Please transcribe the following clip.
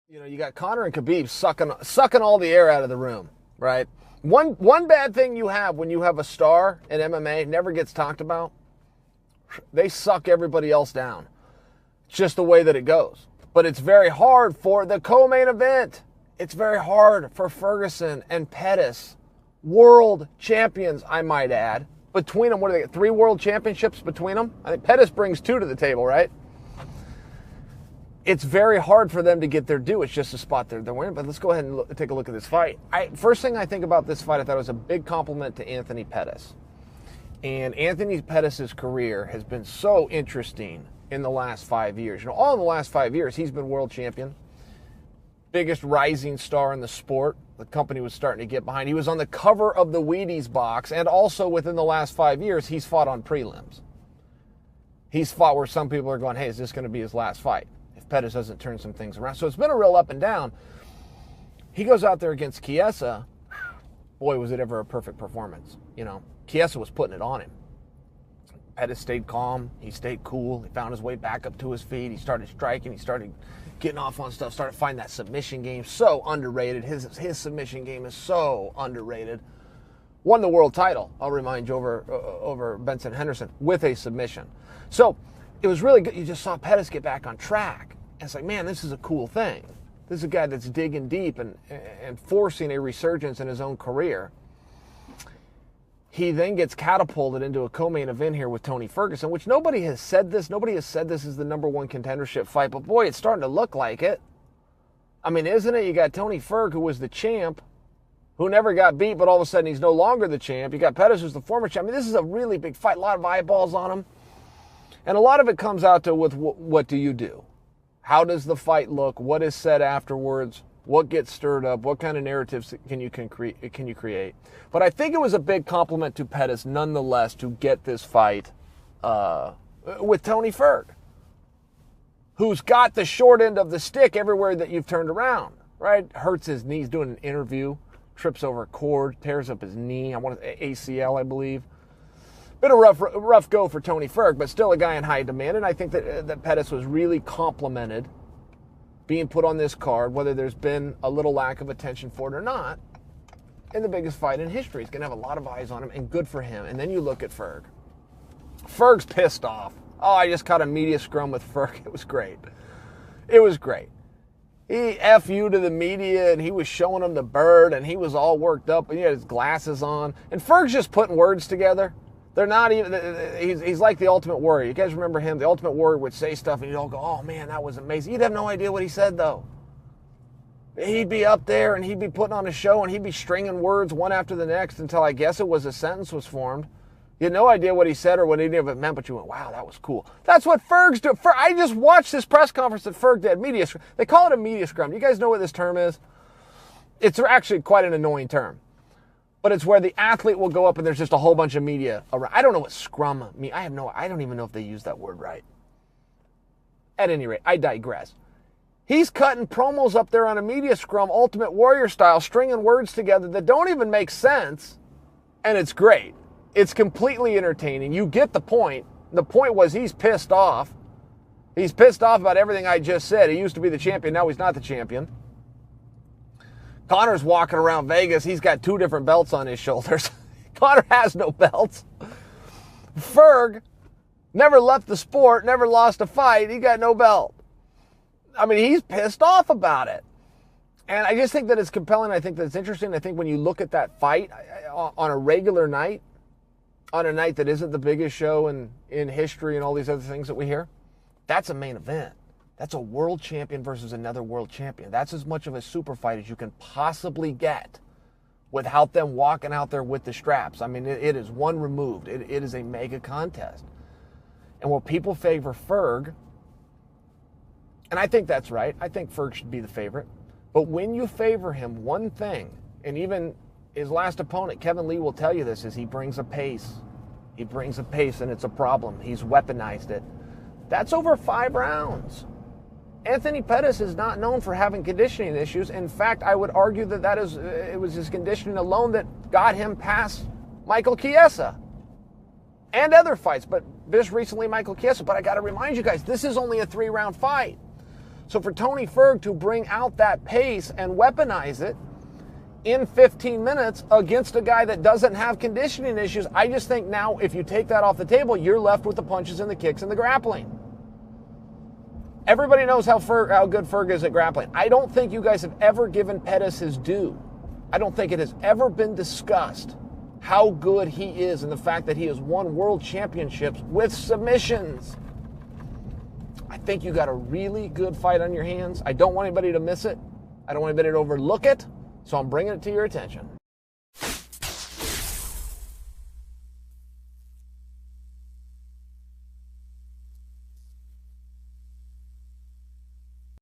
You know, you got Conor and Khabib sucking all the air out of the room, right? One bad thing you have when you have a star in MMA, never gets talked about, they suck everybody else down. It's just the way that it goes. But it's very hard for the co-main event. It's very hard for Ferguson and Pettis, world champions, I might add. Between them, what do they get? 3 world championships between them? I think Pettis brings 2 to the table, right? It's very hard for them to get their due. It's just a spot they're winning. But let's go ahead and take a look at this fight. First thing I think about this fight, I thought it was a big compliment to Anthony Pettis. And Anthony Pettis' career has been so interesting in the last 5 years. You know, all in the last 5 years, he's been world champion. Biggest rising star in the sport. The company was starting to get behind. He was on the cover of the Wheaties box. And also within the last 5 years, he's fought on prelims. He's fought where some people are going, hey, is this going to be his last fight? If Pettis doesn't turn some things around. So it's been a real up and down. He goes out there against Chiesa. Boy, was it ever a perfect performance. You know, Chiesa was putting it on him. Pettis stayed calm. He stayed cool. He found his way back up to his feet. He started striking. He started getting off on stuff. Started finding that submission game. So underrated. His submission game is so underrated. Won the world title, I'll remind you, over Benson Henderson with a submission. So it was really good. You just saw Pettis get back on track. And it's like, man, this is a cool thing. This is a guy that's digging deep and forcing a resurgence in his own career. He then gets catapulted into a co-main event here with Tony Ferguson, which nobody has said this. Nobody has said this is the #1 contendership fight. But boy, it's starting to look like it. I mean, isn't it? You got Tony Ferg, who was the champ, who never got beat, but all of a sudden he's no longer the champ. You got Pettis, who's the former champ. I mean, this is a really big fight. A lot of eyeballs on him. And a lot of it comes out to with what do you do? How does the fight look? What is said afterwards? What gets stirred up? What kind of narratives can you create? But I think it was a big compliment to Pettis, nonetheless, to get this fight with Tony Ferg, who's got the short end of the stick everywhere that you've turned around, right? Hurts his knees doing an interview, trips over a cord, tears up his knee. I want ACL, I believe. Been a rough go for Tony Ferg, but still a guy in high demand. And I think that Pettis was really complimented being put on this card, whether there's been a little lack of attention for it or not, in the biggest fight in history. He's going to have a lot of eyes on him, and good for him. And then you look at Ferg. Ferg's pissed off. Oh, I just caught a media scrum with Ferg. It was great. It was great. He F you to the media, and he was showing them the bird, and he was all worked up, and he had his glasses on. And Ferg's just putting words together. They're not even, he's like the Ultimate Warrior. You guys remember him? The Ultimate Warrior would say stuff and you'd all go, oh man, that was amazing. You'd have no idea what he said though. He'd be up there and he'd be putting on a show and he'd be stringing words one after the next until I guess it was a sentence was formed. You had no idea what he said or what any of it meant, but you went, wow, that was cool. That's what Ferg's doing. I just watched this press conference that Ferg did. Media scrum. They call it a media scrum. You guys know what this term is? It's actually quite an annoying term. But it's where the athlete will go up and there's just a whole bunch of media around. I don't know what scrum means. I don't even know if they use that word right. At any rate, I digress. He's cutting promos up there on a media scrum, Ultimate Warrior style, stringing words together that don't even make sense. And it's great. It's completely entertaining. You get the point. The point was he's pissed off. He's pissed off about everything I just said. He used to be the champion. Now he's not the champion. Conor's walking around Vegas. He's got 2 different belts on his shoulders. Conor has no belts. Ferg never left the sport, never lost a fight. He got no belt. I mean, he's pissed off about it. And I just think that it's compelling. I think that it's interesting. I think when you look at that fight on a regular night, on a night that isn't the biggest show in history and all these other things that we hear, that's a main event. That's a world champion versus another world champion. That's as much of a super fight as you can possibly get without them walking out there with the straps. I mean, it is one removed. It is a mega contest. And while people favor Ferg, and I think that's right. I think Ferg should be the favorite. But when you favor him, one thing, and even his last opponent, Kevin Lee, will tell you this, is he brings a pace. He brings a pace, and it's a problem. He's weaponized it. That's over 5 rounds. Anthony Pettis is not known for having conditioning issues. In fact, I would argue that it was his conditioning alone that got him past Michael Chiesa and other fights. But just recently, Michael Chiesa. But I got to remind you guys, this is only a 3-round fight. So for Tony Ferg to bring out that pace and weaponize it in 15 minutes against a guy that doesn't have conditioning issues, I just think now if you take that off the table, you're left with the punches and the kicks and the grappling. Everybody knows how good Ferg is at grappling. I don't think you guys have ever given Pettis his due. I don't think it has ever been discussed how good he is and the fact that he has won world championships with submissions. I think you got a really good fight on your hands. I don't want anybody to miss it. I don't want anybody to overlook it. So I'm bringing it to your attention.